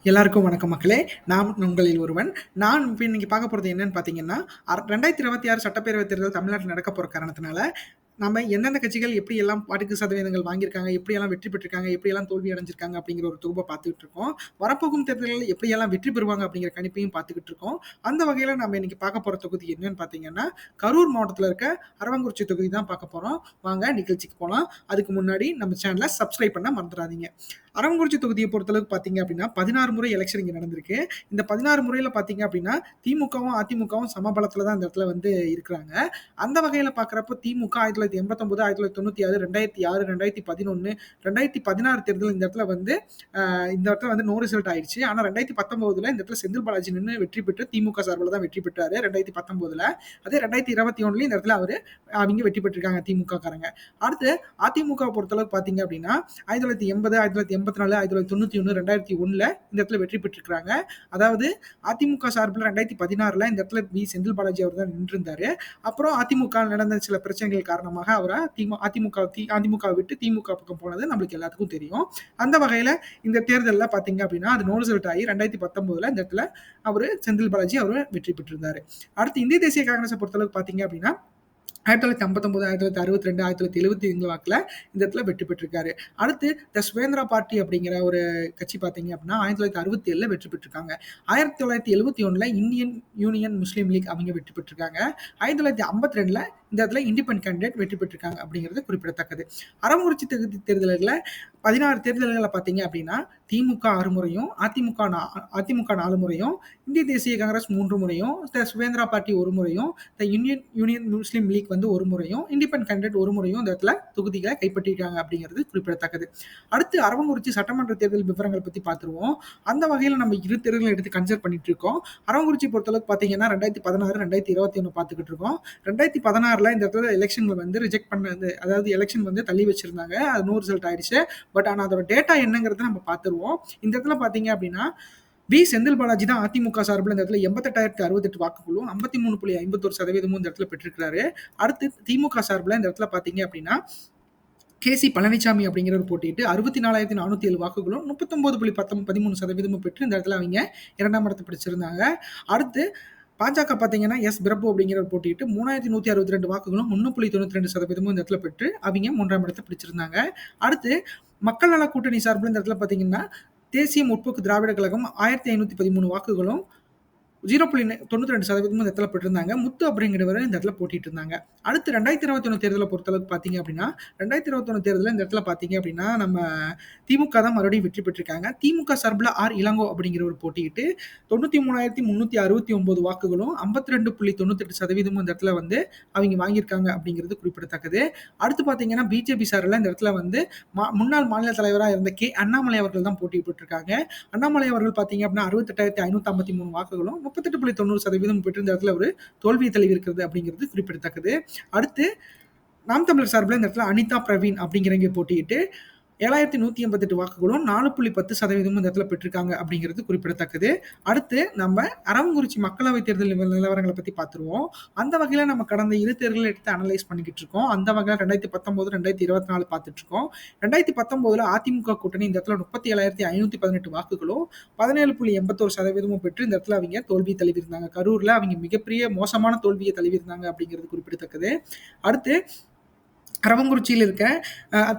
எல்லாருக்கும் வணக்கம் மக்களே. நான் உங்களில் ஒருவன். நான் இப்ப இன்னைக்கு பார்க்க போறது என்னன்னு பார்த்தீங்கன்னா, 2026 சட்டப்பேரவைத் தேர்தல் தமிழ்நாட்டில நடக்கப் போற காரணத்தினால, நம்ம எந்தெந்த கட்சிகள் எப்படியெல்லாம் வாக்கு சதவீதங்கள் வாங்கியிருக்காங்க, எப்படியெல்லாம் வெற்றி பெற்றிருக்காங்க, எப்படியெல்லாம் தோல்வி அடைஞ்சிருக்காங்க அப்படிங்கிற ஒரு தொகுப்ப பார்த்துக்கிட்டு இருக்கோம். வரப்போகும் தேர்தல்கள்ல எப்படியெல்லாம் வெற்றி பெறுவாங்க அப்படிங்கிற கணிப்பையும் பார்த்துக்கிட்டு இருக்கோம். அந்த வகையில நம்ம இன்னைக்கு பார்க்க போற தொகுதி என்னன்னு பார்த்தீங்கன்னா, கரூர் மாவட்டத்தில இருக்க அரவங்குறிச்சி தொகுதி தான் பார்க்க போறோம். வாங்க நிகழ்ச்சிக்கு போலாம். அதுக்கு முன்னாடி நம்ம சேனல சப்ஸ்கிரைப் பண்ண மறந்துறாதீங்க. அரவங்குறிச்சி தொகுதியை பொறுத்தளவுக்கு பார்த்தீங்க அப்படின்னா 16 முறை எலெக்ஷன் இங்க நடந்திருக்கு. இந்த 16 முறையில பார்த்தீங்க அப்படின்னா திமுகவும் அதிமுகவும் சமபலத்துல தான் இந்த இடத்துல வந்து இருக்கிறாங்க. அந்த வகையில பார்க்குறப்போ திமுக 1989, 1996, 2006, 2011, 2016 தேர்தல் இந்த இடத்துல வந்து இந்த இடத்துல வந்து நோ ரிசல்ட் ஆயிடுச்சு. ஆனா 2019ல இந்த இடத்துல செந்தில் பாலாஜி நின்னு வெற்றி பெற்று திமுக சார்பில் தான் வெற்றி பெற்றாரு 2019ல. அதே 2021லயும் இந்த இடத்துல அவங்க வெற்றி பெற்றிருக்காங்க திமுக காரங்க. அடுத்து அதிமுக பொறுத்தளவுக்கு பார்த்தீங்க அப்படின்னா 1980, 1984, 1991, 2001ல இந்த இடத்துல வெற்றி பெற்றிருக்கிறாங்க. அதாவது அதிமுக சார்பில் 2016ல இந்த இடத்துல செந்தில் பாலாஜி அவர் தான் நின்றிருந்தாரு. அப்புறம் அதிமுக நடந்த சில பிரச்சனைகள் காரணமாக அவரை அதிமுக விட்டு திமுக பக்கம் போனது நம்மளுக்கு எல்லாத்துக்கும் தெரியும். அந்த வகையில இந்த தேர்தல்ல பார்த்தீங்க அப்படின்னா அது நோ ரிசல்ட் ஆகி 2019ல இந்த இடத்துல செந்தில் பாலாஜி அவரு வெற்றி பெற்றிருந்தாரு. அடுத்து இந்திய தேசிய காங்கிரஸை பொறுத்தளவுக்கு பார்த்தீங்க அப்படின்னா 1959, 1962, 1975 வாக்குல இந்த இடத்துல வெற்றி பெற்றிருக்காரு. அடுத்து சுவேந்திரா பார்ட்டி அப்படிங்கிற ஒரு கட்சி பார்த்தீங்க அப்படின்னா 1967ல வெற்றி பெற்றிருக்காங்க. 1971ல இந்தியன் யூனியன் முஸ்லீம் லீக் அவங்க வெற்றி பெற்றிருக்காங்க. 1952ல இந்த இடத்துல இண்டிபெண்டன்ட் கேண்டிடேட் வெற்றி பெற்றிருக்காங்க அப்படிங்கிறது குறிப்பிடத்தக்கது. அரவங்குறிச்சி தொகுதி தேர்தல்களில் 16 தேர்தல்களை பார்த்தீங்க அப்படின்னா திமுக 6 முறையும், அதிமுக 4 முறையும், இந்திய தேசிய காங்கிரஸ் 3 முறையும், சுவேந்திரா பார்ட்டி 1 முறையும், யூனியன் முஸ்லீம் லீக் வந்து 1 முறையும், இண்டிபெண்டன்ட் கேண்டிடேட் 1 முறையும் இந்த இடத்துல தொகுதிகளை கைப்பற்றிருக்காங்க அப்படிங்கிறது குறிப்பிடத்தக்கது. அடுத்து அரவங்குறிச்சி சட்டமன்ற தேர்தல் விவரங்கள் பத்தி பார்த்துருவோம். அந்த வகையில் நம்ம இரு தேர்தல்களை எடுத்து கன்சிடர் பண்ணிட்டு இருக்கோம். அரவங்குறிச்சி பொறுத்தளவுக்கு பார்த்தீங்கன்னா 2016, 2021 பார்த்துக்கிட்டு இருக்கோம். 2016ல இந்த இடத்துல எலெக்ஷன்ல வந்து ரிஜெக்ட் பண்ணது, அதாவது எலெக்ஷன் வந்து தள்ளி வச்சிருந்தாங்க. அது நோ ரிசல்ட் ஆயிடுச்சு. பட் ஆனா அதோட டேட்டா என்னங்கிறத நம்ம பார்த்துருவோம். இந்த இடத்துல பார்த்தீங்க அப்படின்னா செந்தில் பாலாஜி தான் அதிமுக சார்பில் இந்த இடத்துல 88,068 வாக்குகளும் 53.51% இந்த இடத்துல பெற்றிருக்கிறாரு. அடுத்து திமுக சார்பில் இந்த இடத்துல பார்த்தீங்க அப்படின்னா கேசி பழனிசாமி அப்படிங்கிறவர் போட்டிட்டு 64,407 வாக்குகளும் 39.13% பெற்று இந்த இடத்துல அவங்க 2ஆம் இடத்தை பிடிச்சிருந்தாங்க. அடுத்து பாஜக பார்த்தீங்கன்னா பிரபு அப்படிங்கிறவர் போட்டிட்டு 3,162 வாக்குகளும் 1.92% இந்த இடத்துல பெற்று அவங்க 3ஆம் இடத்தை பிடிச்சிருந்தாங்க. அடுத்து மக்கள் நல கூட்டணி சார்பில் இந்த இடத்துல பார்த்தீங்கன்னா தேசிய முற்போக்கு திராவிட கழகம் 1,513 வாக்குகளும் 0.92% இந்த இடத்துல பெற்றிருந்தாங்க. முத்து அப்படிங்கிறவர் இந்த இடத்துல போட்டிட்டு இருந்தாங்க. அடுத்து 2021 தேர்தலை பொறுத்தளவுக்கு பார்த்தீங்க அப்படின்னா 2021 தேர்தலில் இந்த இடத்துல பார்த்தீங்க அப்படின்னா நம்ம திமுக தான் மறுபடியும் வெற்றி பெற்றிருக்காங்க. திமுக சார்பில் இளங்கோ அப்படிங்கிறவர் போட்டியிட்டு 93,369 வாக்குகளும் 52.98% இந்த இடத்துல வந்து அவங்க வாங்கியிருக்காங்க அப்படிங்கிறது குறிப்பிடத்தக்கது. அடுத்து பார்த்தீங்கன்னா பிஜேபி சார்பில் இந்த இடத்துல வந்து முன்னாள் மாநில தலைவராக இருந்த அண்ணாமலை அவர்கள் தான் போட்டி போட்டிருக்காங்க. அண்ணாமலை அவர்கள் பார்த்தீங்க அப்படின்னா 68,553 வாக்குகளும் 38.90% பெற்று இந்த இடத்துல ஒரு தோல்வியை தழுவி இருக்கிறது அப்படிங்கிறது குறிப்பிடத்தக்கது. அடுத்து நாம் தமிழர் சார்பில் இந்த இடத்துல அனிதா பிரவீன் அப்படிங்கிறவங்க போட்டியிட்டு 7,188 வாக்குகளும் 4.10% இந்த இடத்துல பெற்றிருக்காங்க அப்படிங்கிறது குறிப்பிடத்தக்கது. அடுத்து நம்ம அரவங்குறிச்சி மக்களவை தேர்தல் நிலவரங்களை பத்தி பார்த்துருவோம். அந்த வகையில நம்ம கடந்த இரு தேர்தலை எடுத்து அனலைஸ் பண்ணிக்கிட்டு இருக்கோம். அந்த வகையில் 2019, 2024 பார்த்துட்டு இருக்கோம். 2019ல அதிமுக கூட்டணி இந்த இடத்துல 37,518 வாக்குகளும் 17.81% பெற்று இந்த இடத்துல அவங்க தோல்வி தழுவிருந்தாங்க. கரூர்ல அவங்க மிகப்பெரிய மோசமான தோல்வியை தழுவிருந்தாங்க அப்படிங்கிறது குறிப்பிடத்தக்கது. அடுத்து அரவங்குறிச்சியில் இருக்க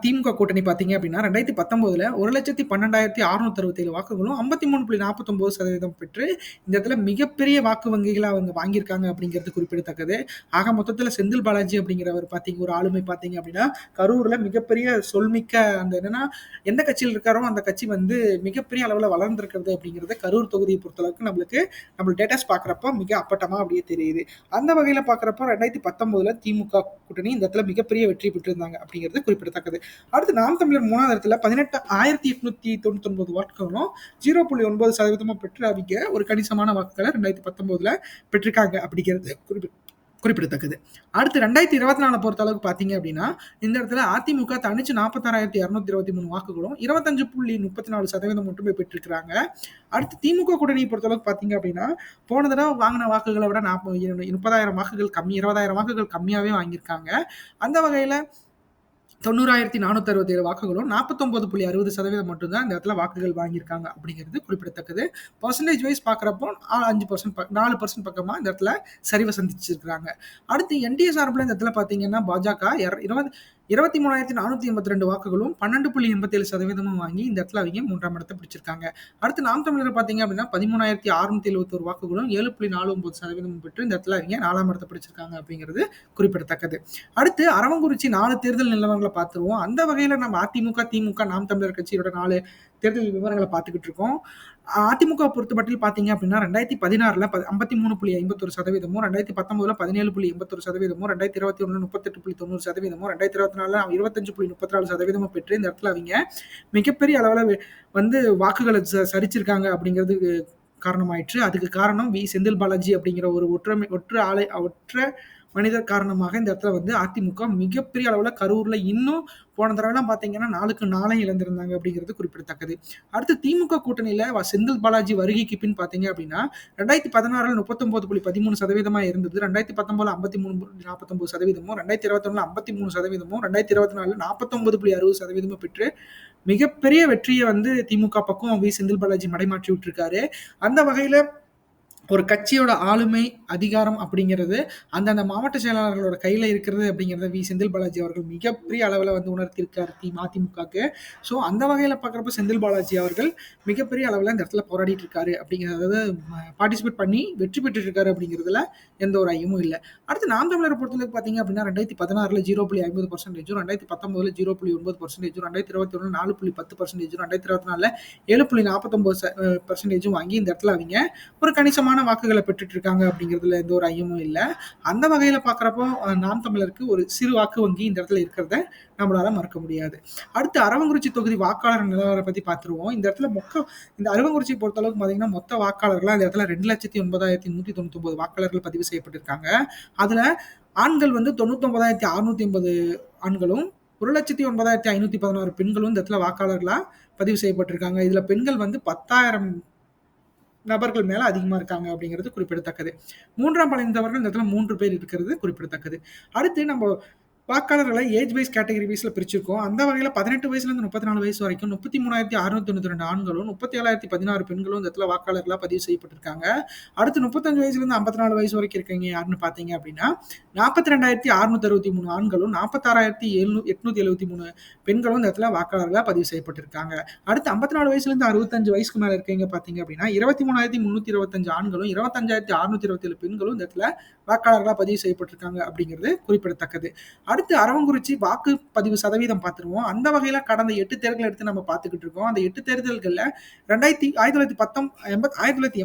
திமுக கூட்டணி பார்த்தீங்க அப்படின்னா 2019ல 1,12,667 வாக்குகளும் 53.49% பெற்று இந்த இடத்துல மிகப்பெரிய வாக்கு வங்கிகளை அவங்க வாங்கியிருக்காங்க அப்படிங்கிறது குறிப்பிடத்தக்கது. ஆக மொத்தத்தில் செந்தில் பாலாஜி அப்படிங்கிறவர் ஒரு ஆளுமை பார்த்தீங்க அப்படின்னா கரூர்ல மிகப்பெரிய சொல்மிக்க அந்த என்னன்னா எந்த கட்சியில் இருக்காரோ அந்த கட்சி வந்து மிகப்பெரிய அளவில் வளர்ந்துருக்கிறது அப்படிங்கிறத கரூர் தொகுதியை பொறுத்தளவுக்கு நம்ம டேட்டாஸ் பார்க்குறப்ப மிக அப்பட்டமா அப்படியே தெரியுது. அந்த வகையில் பார்க்குறப்போ 2019ல திமுக கூட்டணி இந்த இடத்துல மிகப்பெரிய வெற்றி பெற்றிருந்தாங்க அப்படிங்கிறது குறிப்பிடத்தக்கது. அடுத்து நாம் தமிழர் 3வது இடத்துல 18,899 வாக்குகளும் 0.9% பெற்று அவங்க ஒரு கணிசமான வாக்குகளை 2019ல பெற்றிருக்காங்க அப்படிங்கிறது குறிப்பிடத்தக்கது. அடுத்து 2024 பொறுத்த அளவுக்கு பார்த்தீங்க அப்படின்னா இந்த இடத்துல அதிமுக தனிச்சு 46,223 வாக்குகளும் 25.34% மட்டுமே பெற்றிருக்கிறாங்க. அடுத்து திமுக கூட்டணியை பொறுத்தளவுக்கு பார்த்தீங்க அப்படின்னா போன தடவை வாங்கின வாக்குகளை விட 30,000 வாக்குகள் கம்மி, 20,000 வாக்குகள் கம்மியாவே வாங்கியிருக்காங்க. அந்த வகையில 90,467 வாக்குகளும் 49.60% மட்டும் தான் இந்த இடத்துல வாக்குகள் வாங்கியிருக்காங்க அப்படிங்கிறது குறிப்பிடத்தக்கது. பெர்சன்டேஜ் வைஸ் பார்க்குறப்போ 5% 4% பக்கமா இந்த இடத்துல சரிவை சந்திச்சிருக்கிறாங்க. அடுத்து என்டிஏ சார்பில் இந்த இடத்துல பார்த்தீங்கன்னா பாஜக 23,482 வாக்குகளும் 12.87% வாங்கி இந்த இடத்துல அவங்க 3ஆம் இடத்தை பிடிச்சிருக்காங்க. அடுத்து நாம் தமிழர் பார்த்தீங்க அப்படின்னா 13,671 வாக்குகளும் 7.49% பெற்று இந்த இடத்துல அவங்க 4ஆம் இடத்தை பிடிச்சிருக்காங்க அப்படிங்கிறது குறிப்பிடத்தக்கது. அடுத்து அரவங்குறிச்சி 4 தேர்தல் நிலவரங்களை பார்த்துருவோம். அந்த வகையில் நம்ம அதிமுக, திமுக, நாம் தமிழர் கட்சியோட 4 தேர்தல் விவரங்களை பார்த்துக்கிட்டு இருக்கோம். அதிமுக பொறுத்தமட்டில் பார்த்தீங்க அப்படின்னா 2016ல் 53.51%, 2019ல் 17.81%, 2021ல் 38.90%, 2024ல் 25.34% பெற்று இந்த இடத்துல அவங்க மிகப்பெரிய அளவில் வந்து வாக்குகளை சரிச்சிருக்காங்க அப்படிங்கிறது காரணமாயிற்று. அதுக்கு காரணம் செந்தில் பாலாஜி அப்படிங்கிற ஒரு ஒற்றை மனிதர் காரணமாக இந்த இடத்துல வந்து அதிமுக மிகப்பெரிய அளவில் கரூர்ல இன்னும் போன தடவைலாம் பார்த்தீங்கன்னா 4க்கு 4 இழந்திருந்தாங்க அப்படிங்கிறது குறிப்பிடத்தக்கது. அடுத்து திமுக கூட்டணியில செந்தில் பாலாஜி வருகைக்கு பின் பார்த்தீங்க அப்படின்னா 2016ல் 39.13% இருந்தது, 2019ல் 53.49%, 2021ல் 53%, 2024ல் 49.60% பெற்று மிகப்பெரிய வெற்றியை வந்து திமுக பக்கம் செந்தில் பாலாஜி மடைமாற்றி விட்டுருக்காரு. அந்த வகையில ஒரு கட்சியோட ஆளுமை, அதிகாரம் அப்படிங்கிறது அந்தந்த மாவட்ட செயலாளர்களோட கையில இருக்கிறது அப்படிங்கிறத செந்தில் பாலாஜி அவர்கள் மிகப்பெரிய அளவில் வந்து உணர்த்தியிருக்காரு அதிமுகவுக்கு. ஸோ அந்த வகையில் பார்க்குறப்ப செந்தில் பாலாஜி அவர்கள் மிகப்பெரிய அளவில் இந்த இடத்துல போராடிட்டு இருக்காரு அப்படிங்கிறத பார்ட்டிசிபேட் பண்ணி வெற்றி பெற்றுட்டு இருக்காரு அப்படிங்கிறதுல எந்த ஒரு ஐயமும் இல்லை. அடுத்து நாம் தமிழரை பொறுத்தளவுக்கு பார்த்தீங்க அப்படின்னா 2016ல் 0.50%, 2019ல் 0.9%, 2021ல் 4.10%, 2024ல் 7.49% வாங்கி இந்த இடத்துல அவங்க ஒரு கணிசமான வாக்குகளை பெற்றுட்டு இருக்காங்க அப்படிங்கிறதுல எந்த ஒரு ஐயமும் இல்லை. அந்த வகையில பாக்குறப்போ நாம் தமிழருக்கு ஒரு சிறு வாக்கு வங்கி இந்த இடத்துல இருக்கிறத நம்மளால மறக்க முடியாது. அடுத்து அரவங்குறிச்சி தொகுதி வாக்காளர் நிலவரம் பத்தி பார்த்துருவோம். இந்த இடத்துல இந்த அரவங்குறிச்சி பொறுத்த அளவுக்கு பாத்தீங்கன்னா மொத்த வாக்காளர்கள் இந்த இடத்துல 2,09,199 வாக்காளர்கள் பதிவு செய்யப்பட்டிருக்காங்க. அதுல ஆண்கள் வந்து 99,680 ஆண்களும் 1,09,516 பெண்களும் இந்த இடத்துல வாக்காளர்களா பதிவு செய்யப்பட்டிருக்காங்க. இதுல பெண்கள் வந்து 10,000 நபர்கள் மேல அதிகமா இருக்காங்க அப்படிங்கிறது குறிப்பிடத்தக்கது. 3ஆம் பாலினத்தவர்கள் இந்த இடத்துல 3 பேர் இருக்கிறது குறிப்பிடத்தக்கது. அடுத்து நம்ம வாக்காளர்களை ஏஜ் வைஸ் கேட்டகரி வைஸ்ல பிரிச்சிருக்கோம். அந்த வகையில 18 வயசுல இருந்து 34 வயசு வரைக்கும் 33,692 ஆண்களும் 37,016 பெண்களும் இந்த இடத்துல வாக்காளர்களா பதிவு செய்யப்பட்டிருக்காங்க. அடுத்து 35 வயசுல இருந்து 54 வயசு வரைக்கும் இருக்கீங்க யாருன்னு பாத்தீங்க அப்படின்னா 42,663 ஆண்களும் 46,873 பெண்களும் இந்த இடத்துல வாக்காளர்களா பதிவு செய்யப்பட்டிருக்காங்க. அடுத்து 54 வயசுல இருந்து 65 வயசுக்கு மேல இருக்கீங்க பாத்தீங்க அப்படின்னா 23,325 ஆண்களும் 25,627 பெண்களும் இந்த இடத்துல வாக்காளர்களா பதிவு செய்யப்பட்டிருக்காங்க அப்படிங்கிறது குறிப்பிடத்தக்கது. அடுத்து அரவங்குறிச்சி வாக்குப்பதிவு சதவீதம் பார்த்துருவோம். அந்த வகையில கடந்த 8 தேர்தல் எடுத்து நம்ம பார்த்துக்கிட்டு இருக்கோம். அந்த 8 தேர்தல்கள்ல 1989ல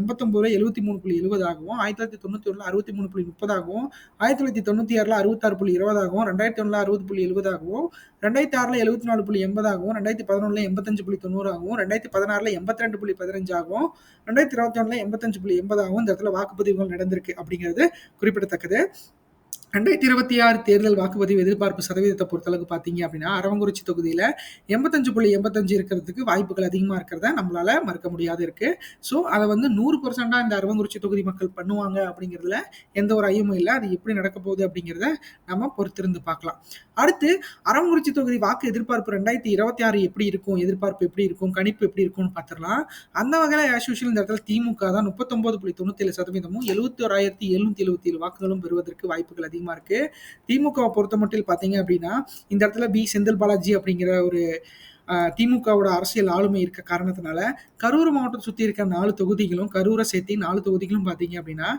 73.70 ஆகவும், 1991ல 63.30 ஆகவும், 1996ல 66.20 ஆகவும், 2001ல 60.70 ஆகவும், 2006ல 74.80 ஆகவும், 2011ல 85.90 ஆகவும், 2016ல 82.15 ஆகவும், 2021ல 85.80 ஆகவும் இந்த இடத்துல வாக்குப்பதிவுகள் நடந்திருக்கு அப்படிங்கிறது குறிப்பிடத்தக்கது. 2026 தேர்தல் வாக்குப்பதிவு எதிர்பார்ப்பு சதவீதத்தை பொறுத்தளவுக்கு பார்த்தீங்க அப்படின்னா அரவங்குறிச்சி தொகுதியில் 85.85 இருக்கிறதுக்கு வாய்ப்புகள் அதிகமாக இருக்கிறத நம்மளால மறுக்க முடியாது இருக்கு. ஸோ அதை வந்து 100% இந்த அரவங்குறிச்சி தொகுதி மக்கள் பண்ணுவாங்க அப்படிங்கிறதுல எந்த ஒரு ஐயமும் இல்லை. அது எப்படி நடக்க போகுது அப்படிங்கிறத நம்ம பொறுத்திருந்து பார்க்கலாம். அடுத்து அரவங்குறிச்சி தொகுதி வாக்கு எதிர்பார்ப்பு 2026 எப்படி இருக்கும், எதிர்பார்ப்பு எப்படி இருக்கும், கணிப்பு எப்படி இருக்கும்னு பார்த்துடலாம். அந்த வகையில் ஆஸ் யூஷுவல் இந்த இடத்துல திமுக தான் 39.97%, 71,777 வாக்குகளும் பெறுவதற்கு வாய்ப்புகள் அதிகமாக இருக்கு. திமுக பொறுத்த மட்டும் பாத்தீங்க அப்படின்னா இந்த இடத்துல செந்தில் பாலாஜி அப்படிங்கிற ஒரு திமுகவோட அரசியல் ஆளுமை இருக்க காரணத்தினால கரூர் மாவட்டத்தை சுத்தி இருக்க 4 தொகுதிகளும் கரூரை சேர்த்து 4 தொகுதிகளும் பாத்தீங்க அப்படின்னா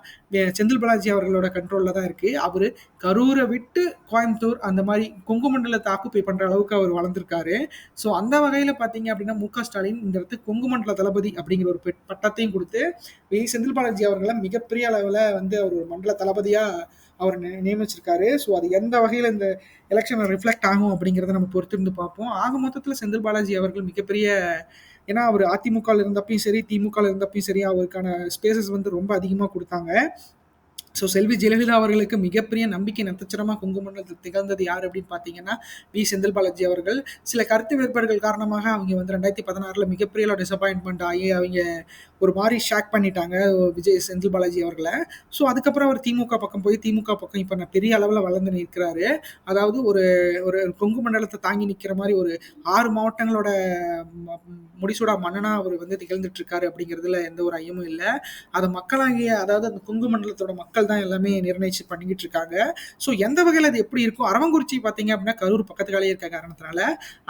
செந்தில் பாலாஜி அவர்களோட கண்ட்ரோல்ல தான் இருக்கு. அவரு கரூரை விட்டு கோயம்புத்தூர் அந்த மாதிரி கொங்கு மண்டலத்தை ஆக்குப்பை பண்ற அளவுக்கு அவர் வளர்ந்திருக்காரு. ஸோ அந்த வகையில பாத்தீங்க அப்படின்னா மு.க. ஸ்டாலின் இந்த இடத்துக்கு கொங்கு மண்டல தளபதி அப்படிங்கிற ஒரு பட்டத்தையும் கொடுத்து செந்தில் பாலாஜி அவர்களை மிகப்பெரிய அளவுல வந்து அவர் ஒரு மண்டல தளபதியா அவர் நியமிச்சிருக்காரு. ஸோ அது எந்த வகையில் இந்த எலெக்ஷனை ரிஃப்ளெக்ட் ஆகும் அப்படிங்கிறத நம்ம பொறுத்திருந்து பார்ப்போம். ஆக மொத்தத்தில் செந்தில் பாலாஜி அவர்கள் மிகப்பெரிய, ஏன்னா அவர் அதிமுகவில் இருந்தப்பையும் சரி திமுகவில் இருந்தப்பையும் சரி அவருக்கான ஸ்பேசஸ் வந்து ரொம்ப அதிகமாக கொடுத்தாங்க. ஸோ செல்வி ஜெயலலிதா அவர்களுக்கு மிகப்பெரிய நம்பிக்கை நட்சத்திரமா கொங்கு மண்டலத்தில் திகழ்ந்தது யார் அப்படின்னு பார்த்தீங்கன்னா செந்தில் பாலாஜி அவர்கள். சில கருத்து வேறுபாடுகள் காரணமாக அவங்க வந்து 2016ல மிகப்பெரிய அளவு டிசப்பாயின்ட்மெண்ட் ஆகி அவங்க ஒரு மாதிரி ஷாக் பண்ணிட்டாங்க செந்தில் பாலாஜி அவர்களை. ஸோ அதுக்கப்புறம் அவர் திமுக பக்கம் போய் திமுக பக்கம் இப்போ பெரிய அளவில் வளர்ந்து நிற்கிறாரு. அதாவது ஒரு ஒரு கொங்கு மண்டலத்தை தாங்கி நிற்கிற மாதிரி ஒரு 6 மாவட்டங்களோட முடிசூடா மன்னனா அவர் வந்து திகழ்ந்துட்டு இருக்காரு அப்படிங்கிறதுல எந்த ஒரு ஐயமும் இல்லை. அதை மக்களாகிய அதாவது அந்த கொங்கு மண்டலத்தோட மக்கள் தான் எல்லாமே நிர்ணயிச்சு பண்ணிக்கிட்டு இருக்காங்க. ஸோ எந்த வகையில் அது எப்படி இருக்கும், அரவங்குறிச்சி பார்த்தீங்க அப்படின்னா கரூர் பக்கத்துக்காலே இருக்க காரணத்தினால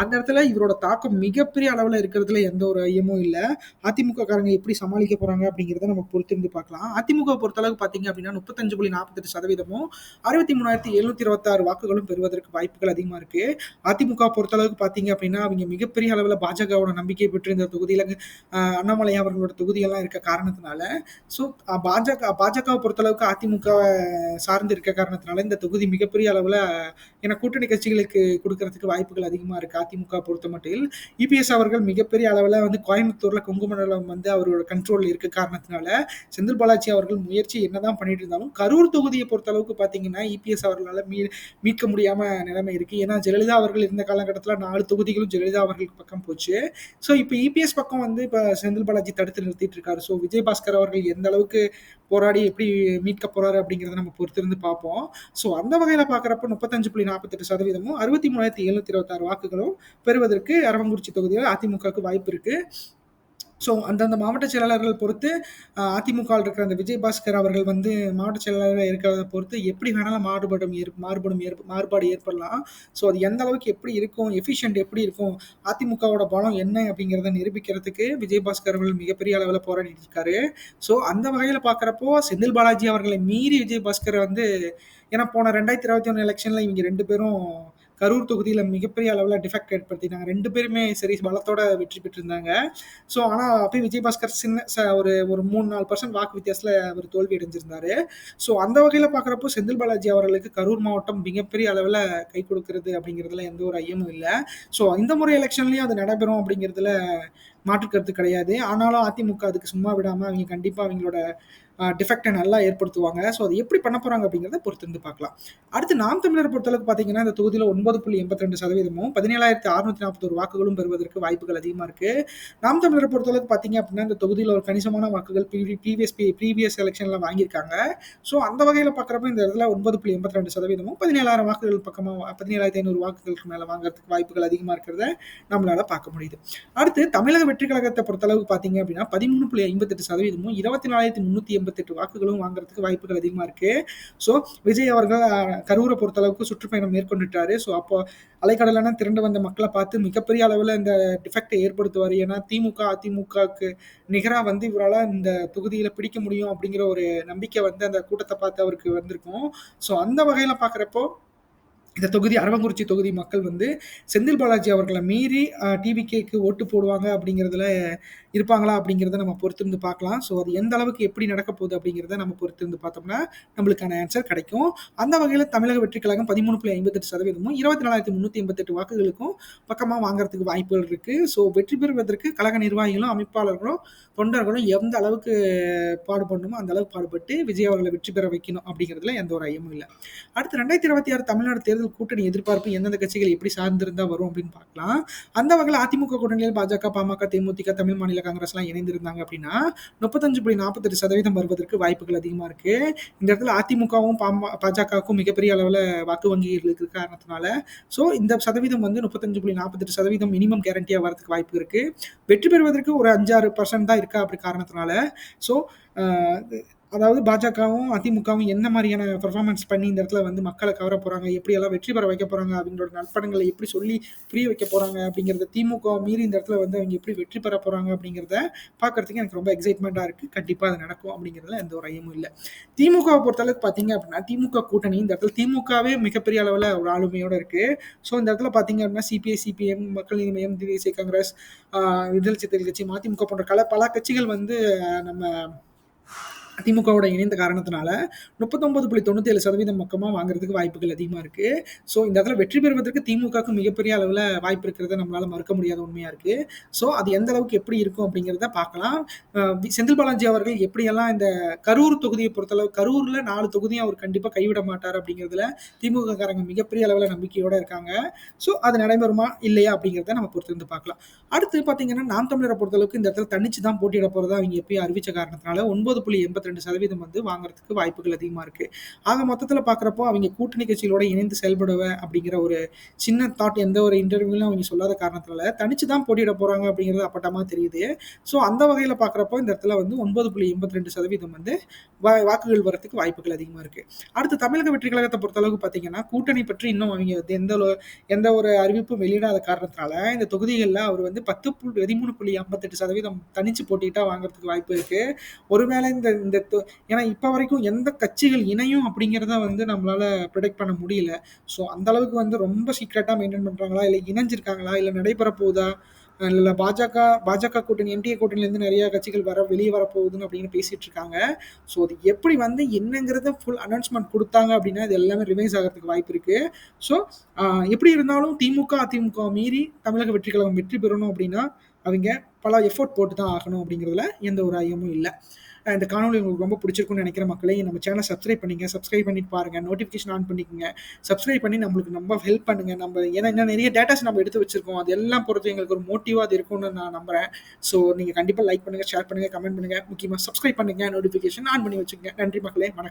அந்த இடத்துல இவரோட தாக்கம் மிகப்பெரிய அளவில் இருக்கிறதுல எந்த ஒரு ஐயமும் இல்லை. அதிமுக காரங்க எப்படி சமாளிக்க போறாங்க அப்படிங்கிறத நம்ம பொறுத்திருந்து பார்க்கலாம். அதிமுக பொறுத்தளவுக்கு பார்த்தீங்க அப்படின்னா 35.48% 63,726 வாக்குகளும் பெறுவதற்கு வாய்ப்புகள் அதிகமா இருக்கு. அதிமுக பொறுத்தளவுக்கு பார்த்தீங்க அப்படின்னா அவங்க மிகப்பெரிய அளவில் பாஜகவோட நம்பிக்கை பெற்று இந்த தொகுதியில அண்ணாமலை அவர்களோட தொகுதியெல்லாம் இருக்க காரணத்தினால ஸோ பாஜகவை பொறுத்தளவுக்கு அதிமுக சார்ந்து இருக்க காரணத்தினால இந்த தொகுதி மிகப்பெரிய அளவில் ஏன்னா கூட்டணி கட்சிகளுக்கு கொடுக்கறதுக்கு வாய்ப்புகள் அதிகமாக இருக்கு. அதிமுக பொறுத்த மட்டில் இபிஎஸ் அவர்கள் மிகப்பெரிய அளவில் வந்து கோயம்புத்தூர்ல கொங்கு மண்டலம் வந்து அவரோட கண்ட்ரோல் இருக்க காரணத்தினால செந்தில் பாலாஜி அவர்கள் முயற்சி என்னதான் பண்ணிட்டு இருந்தாலும் கரூர் தொகுதியை பொறுத்த அளவுக்கு பார்த்தீங்கன்னா இபிஎஸ் அவர்களால் மீட்க முடியாம நிலைமை இருக்கு. ஏன்னா ஜெயலலிதா அவர்கள் இருந்த காலகட்டத்தில் 4 தொகுதிகளும் ஜெயலலிதா அவர்களுக்கு பக்கம் போச்சு. ஸோ இப்போ இபிஎஸ் பக்கம் வந்து இப்போ செந்தில் பாலாஜி தடுத்து நிறுத்திட்டு இருக்காரு. ஸோ விஜயபாஸ்கர் அவர்கள் எந்த அளவுக்கு போராடி எப்படி மீட்க போறாரு அப்படிங்கிறத நம்ம பொறுத்திருந்து பார்ப்போம். ஸோ அந்த வகையில பார்க்குறப்ப 35.48% 63,726 வாக்குகளும் பெறுவதற்கு அரவங்குறிச்சி தொகுதியில் அதிமுகவுக்கு வாய்ப்பு இருக்கு. ஸோ அந்தந்த மாவட்ட செயலாளர்கள் பொறுத்து அதிமுக இருக்கிற அந்த விஜயபாஸ்கர் அவர்கள் வந்து மாவட்ட செயலாளராக இருக்கிறத பொறுத்து எப்படி வேணாலும் மாறுபாடு ஏற்படலாம். ஸோ அது எந்த அளவுக்கு எப்படி இருக்கும், எஃபிஷியன்ட் எப்படி இருக்கும், அதிமுகவோட பலம் என்ன அப்படிங்கிறத நிரூபிக்கிறதுக்கு விஜயபாஸ்கர் அவர்கள் மிகப்பெரிய அளவில் போராடிட்டு இருக்காரு. ஸோ அந்த வகையில் பார்க்குறப்போ செந்தில் பாலாஜி அவர்களை மீறி விஜயபாஸ்கர் வந்து ஏன்னா போன 2021 எலெக்ஷனில் இவங்க 2 பேரும் கரூர் தொகுதியில் மிகப்பெரிய அளவில் டிஃபெக்ட் ஏற்படுத்தினாங்க. 2 பேருமே சரி பலத்தோட வெற்றி பெற்றிருந்தாங்க. ஸோ ஆனால் அப்பயும் விஜயபாஸ்கர் ஒரு 3-4% வாக்கு வித்தியாசத்தில் அவர் தோல்வி அடைஞ்சிருந்தாரு. ஸோ அந்த வகையில் பார்க்குறப்போ செந்தில் பாலாஜி அவர்களுக்கு கரூர் மாவட்டம் மிகப்பெரிய அளவில் கை கொடுக்கறது அப்படிங்கிறதுல எந்த ஒரு ஐயமும் இல்லை. ஸோ இந்த முறை எலெக்ஷன்லையும் அது நடைபெறும் அப்படிங்கிறதுல மாற்றுக்கருத்து கிடையாது. ஆனாலும் அதிமுக அதுக்கு சும்மா விடாமல் அவங்க கண்டிப்பாக அவங்களோட டிஃபெக்டை நல்லா ஏற்படுத்துவாங்க. ஸோ அது எப்படி பண்ண போறாங்க அப்படிங்கிறத பொறுத்திருந்து பார்க்கலாம். அடுத்து நாம் தமிழரை பொறுத்தளவுக்கு பார்த்தீங்கன்னா இந்த தொகுதியில் 9.82% 17,641 வாக்குகளும் பெறுவதற்கு வாய்ப்புகள் அதிகமாக இருக்கு. நாம் தமிழரை பொறுத்தளவுக்கு பார்த்தீங்க அப்படின்னா இந்த தொகுதியில் ஒரு கணிசமான வாக்குகள் ப்ரீவியஸ் எலெக்ஷன்ல வாங்கியிருக்காங்க. ஸோ அந்த வகையில் பார்க்குறப்ப இந்த இடத்துல 9.82% 17,000 வாக்குகள் பக்கமாக 17,500 வாக்குகளுக்கு மேலே வாங்குறதுக்கு வாய்ப்புகள் அதிகமாக இருக்கிறத நம்மளால பார்க்க முடியுது. அடுத்து தமிழக வெற்றி கழகத்தை பொறுத்தளவுக்கு பார்த்தீங்க அப்படின்னா 13.58% 24,388 வாக்குகளும் வாங்குறதுக்கு வாய்ப்புகள் அதிகமா இருக்கு. ஸோ விஜய் அவர்கள் கரூரை பொறுத்தளவுக்கு சுற்றுப்பயணம் மேற்கொண்டுட்டாரு. ஸோ அப்போ அலைக்கடலான திரண்டு வந்த மக்களை பார்த்து மிகப்பெரிய அளவில் இந்த டிஃபெக்டை ஏற்படுத்துவார். ஏன்னா திமுக அதிமுகவுக்கு நிகராக வந்து இவரால் இந்த தொகுதியில் பிடிக்க முடியும் அப்படிங்கிற ஒரு நம்பிக்கை வந்து அந்த கூட்டத்தை பார்த்து அவருக்கு வந்திருக்கும். ஸோ அந்த வகையில் பார்க்குறப்போ இந்த தொகுதி அரவங்குறிச்சி தொகுதி மக்கள் வந்து செந்தில் பாலாஜி அவர்களை மீறி டிவிகேக்கு ஓட்டு போடுவாங்க அப்படிங்கிறதுல இருப்பாங்களா அப்படிங்கிறத நம்ம பொறுத்திருந்து பார்க்கலாம். ஸோ அது எந்த அளவுக்கு எப்படி நடக்க போகுது அப்படிங்கிறத நம்ம பொறுத்திருந்து பார்த்தோம்னா நம்மளுக்கான ஆன்சர் கிடைக்கும். அந்த வகையில் தமிழக வெற்றி கழகம் 13.58% 24,388 வாக்குகளுக்கும் பக்கமாக வாங்குறதுக்கு வாய்ப்புகள் இருக்கு. ஸோ வெற்றி பெறுவதற்கு கழக நிர்வாகிகளும் அமைப்பாளர்களும் தொண்டர்களும் எந்த அளவுக்கு பாடுபடணுமோ அந்த அளவுக்கு பாடுபட்டு விஜய் அவர்களை வெற்றி பெற வைக்கணும் அப்படிங்கிறதுல எந்த ஒரு ஐயமும் இல்லை. அடுத்து 2026 தமிழ்நாடு தேர்தல் கூட்டணி எதிர்பார்ப்பு எந்தெந்த கட்சிகள் எப்படி சார்ந்திருந்தா வரும் அப்படின்னு பார்க்கலாம். அந்த வகையில் அதிமுக கூட்டணியில் பாஜக, பாமக, தேமுதிக, தமிழ் மாநில காங்கிரஸ் எல்லாம் இணைந்திருந்தாங்க அப்படின்னா 35.48% வருவதற்கு வாய்ப்புகள் அதிகமா இருக்கு. இந்த இடத்துல அதிமுகவும் பாஜகவுக்கும் மிகப்பெரிய அளவில் வாக்கு வங்கிகள் இருக்கிற காரணத்தினால ஸோ இந்த சதவீதம் வந்து 35.48% மினிமம் கேரண்டியா வரதுக்கு வாய்ப்பு இருக்கு. வெற்றி பெறுவதற்கு ஒரு 5-6% தான் இருக்கா அப்படி காரணத்தினால ஸோ அதாவது பாஜகவும் அதிமுகவும் என்ன மாதிரியான பெர்ஃபார்மன்ஸ் பண்ணி இந்த இடத்துல வந்து மக்களை கவர போறாங்க, எப்படியெல்லாம் வெற்றி பெற வைக்க போறாங்க, அவங்களோட நற்படங்களை எப்படி சொல்லி புரிய வைக்க போறாங்க அப்படிங்கிறத திமுக மீறி இந்த இடத்துல வந்து அவங்க எப்படி வெற்றி பெற போறாங்க அப்படிங்கிறத பார்க்கறதுக்கு எனக்கு ரொம்ப எக்ஸைட்மெண்ட்டாக இருக்கு. கண்டிப்பாக அது நடக்கும் அப்படிங்கிறதுல எந்த ஒரு ஐயமும் இல்லை. திமுகவை பொறுத்தளவுக்கு பார்த்தீங்க அப்படின்னா திமுக கூட்டணி இந்த இடத்துல திமுகவே மிகப்பெரிய அளவில் ஒரு ஆளுமையோட இருக்கு. ஸோ இந்த இடத்துல பார்த்தீங்க அப்படின்னா சிபிஐ, சிபிஎம், மக்கள் நீதி மய்யம், தேசிய காங்கிரஸ், விடுதலை சிறுத்தைகள் கட்சி, மதிமுக போன்ற பல கட்சிகள் வந்து நம்ம திமுகவோட இணைந்த காரணத்தினால 39.97% பக்கமா வாங்குறதுக்கு வாய்ப்புகள் அதிகமா இருக்கு. ஸோ இந்த இடத்துல வெற்றி பெறுவதற்கு திமுகவுக்கு மிகப்பெரிய அளவுல வாய்ப்பு இருக்கிறத நம்மளால மறுக்க முடியாத உண்மையா இருக்கு. ஸோ அது எந்த அளவுக்கு எப்படி இருக்கும் அப்படிங்கிறத பார்க்கலாம். செந்தில் பாலாஜி அவர்கள் எப்படியெல்லாம் இந்த கரூர் தொகுதியை பொறுத்தளவு கரூர்ல 4 தொகுதியும் அவர் கண்டிப்பா கைவிட மாட்டார் அப்படிங்கிறதுல திமுககாரங்க மிகப்பெரிய அளவுல நம்பிக்கையோட இருக்காங்க. ஸோ அது நடைபெறுமா இல்லையா அப்படிங்கிறத நம்ம பொறுத்திருந்து பார்க்கலாம். அடுத்து பார்த்தீங்கன்னா, நாம் தமிழரை பொறுத்தளவுக்கு இந்த இடத்துல தனிச்சு தான் போட்டியிட போறதா அவங்க எப்பயும் அறிவிச்ச காரணத்தினால 9.82% வந்து வாங்குறதுக்கு வாய்ப்புகள் அதிகமா இருக்கு. ஆக மொத்தத்துல பார்க்குறப்போ அவங்க கூட்டணி கட்சிகளோட இணைந்து செயல்படுவேன் அப்படிங்கிற ஒரு சின்ன தாட் எந்த ஒரு இன்டர்வியூலயும் அவங்க சொல்லாத காரணத்தினால தனிச்சு தான் போட்டியிட போறாங்க அப்படிங்கிறது அப்பட்டமா தெரியுது. ஸோ அந்த வகையில பார்க்குறப்போ இந்த இடத்துல வந்து 9.82% வந்து வாக்குகள் வரதுக்கு வாய்ப்புகள் அதிகமா இருக்கு. அடுத்து தமிழக வெற்றி கழகத்தை பொறுத்தளவுக்கு பார்த்தீங்கன்னா, கூட்டணி பற்றி இன்னும் அவங்க வந்து எந்த ஒரு அறிவிப்பும் வெளியிடாத காரணத்தினால இந்த தொகுதிகள்ல அவர் வந்து 13.58% தனிச்சு போட்டியிட்டா வாங்குறதுக்கு வாய்ப்பு இருக்கு. ஒருவேளை இந்த இந்த ஏன்னா இப்ப வரைக்கும் எந்த கட்சிகள் இணையும் அப்படிங்கிறத வந்து நம்மளால ப்ரெடிக்ட் பண்ண முடியல. ஸோ அந்த அளவுக்கு வந்து ரொம்ப சீக்ரெட்டா மெயின்டெயின் பண்றாங்களா? இல்ல இணைஞ்சிருக்காங்களா? இல்ல நடைபெற போகுதா? இல்ல பாஜக கூட்டணி, என்டிஏ கூட்டணியிலேருந்து நெறைய கட்சிகள் வெளிய வரப்போகுதுன்னு அப்படின்னு பேசிட்டு இருக்காங்க. ஸோ அது எப்படி வந்து என்னங்கிறத ஃபுல் அனௌன்ஸ்மென்ட் குடுத்தாங்க அப்படின்னா, இது எல்லாமே ரிவைஸ் ஆகறதுக்கு வாய்ப்பு இருக்கு. ஸோ அ எப்படி இருந்தாலும் திமுக, அதிமுக மீறி தமிழக வெற்றி கழகம் வெற்றி பெறணும் அப்படின்னா, அவிங்க பல எஃபோர்ட் போட்டு தான் ஆகணும் அப்படிங்கிறதுல எந்த ஒரு ஐயமும் இல்ல. இந்த காணொளி உங்களுக்கு ரொம்ப பிடிச்சிருக்கும்னு நினைக்கிறேன் மக்களே. நம்ம சேனல சப்ஸ்கிரைப் பண்ணீங்க. சப்ஸ்கிரைப் பண்ணிட்டு பாருங்க. நோட்டிஃபிகேஷன் ஆன் பண்ணிக்கங்க. சப்ஸ்கிரைப் பண்ணி நம்மளுக்கு ரொம்ப ஹெல்ப் பண்ணுங்க. ஏன்னா இன்னும் நிறைய டேட்டாஸ் நம்ம எடுத்து வச்சிருக்கோம். அது எல்லாம் பொறுத்து எங்களுக்கு ஒரு மோட்டிவா அது இருக்கும்னு நான் நம்புறேன். ஸோ நீங்க கண்டிப்பா லைக் பண்ணுங்க, ஷேர் பண்ணுங்க, கமெண்ட் பண்ணுங்க. முக்கியமா சப்ஸ்கிரைப் பண்ணுங்க. நோட்டிஃபிகேஷன் ஆன் பண்ணி வச்சுக்கங்க. நன்றி மக்களே. வணக்கம்.